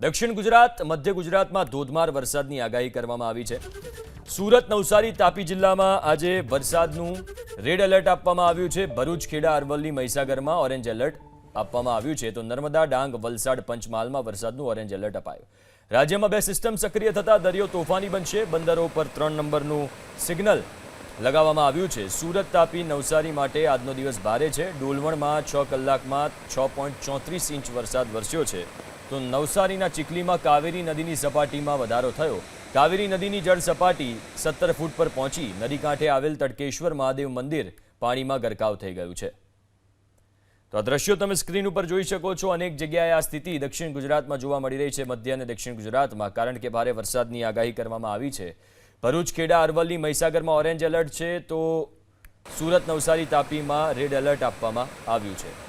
દક્ષિણ ગુજરાત, મધ્ય ગુજરાતમાં ધોધમાર વરસાદની આગાહી કરવામાં આવી છે. સુરત, નવસારી, તાપી જિલ્લામાં આજે વરસાદનું રેડ એલર્ટ આપવામાં આવ્યું છે. ભરૂચ, ખેડા, અરવલ્લી, મહીસાગરમાં ઓરેન્જ એલર્ટ આપવામાં આવ્યું છે. તો નર્મદા, ડાંગ, વલસાડ, પંચમહાલમાં વરસાદનું ઓરેન્જ એલર્ટ અપાયું. રાજ્યમાં બે સિસ્ટમ સક્રિય થતા દરિયો તોફાની બનશે. બંદરો પર 3 નંબરનું સિગ્નલ લગાવવામાં આવ્યું છે. સુરત, તાપી, નવસારી માટે આજનો દિવસ ભારે છે. ડોલવણમાં 6 કલાકમાં 6.34 ઇંચ વરસાદ વરસ્યો છે. તો નવસારીના ચીખલીમાં કાવેરી નદીની સપાટીમાં વધારો થયો. કાવેરી નદીની જળ સપાટી 17 ફૂટ પર પહોંચી. નદી કાંઠે આવેલ તડકેશ્વર મહાદેવ મંદિર પાણીમાં ગરકાવ થઈ ગયું છે. તો આ દ્રશ્યો તમે સ્ક્રીન ઉપર જોઈ શકો છો. અનેક જગ્યાએ આ સ્થિતિ દક્ષિણ ગુજરાતમાં જોવા મળી રહી છે. મધ્ય અને દક્ષિણ ગુજરાતમાં કારણ કે ભારે વરસાદની આગાહી કરવામાં આવી છે. ભરૂચ, ખેડા, અરવલ્લી, મહીસાગરમાં ઓરેન્જ એલર્ટ છે. તો સુરત, નવસારી, તાપીમાં રેડ એલર્ટ આપવામાં આવ્યું છે.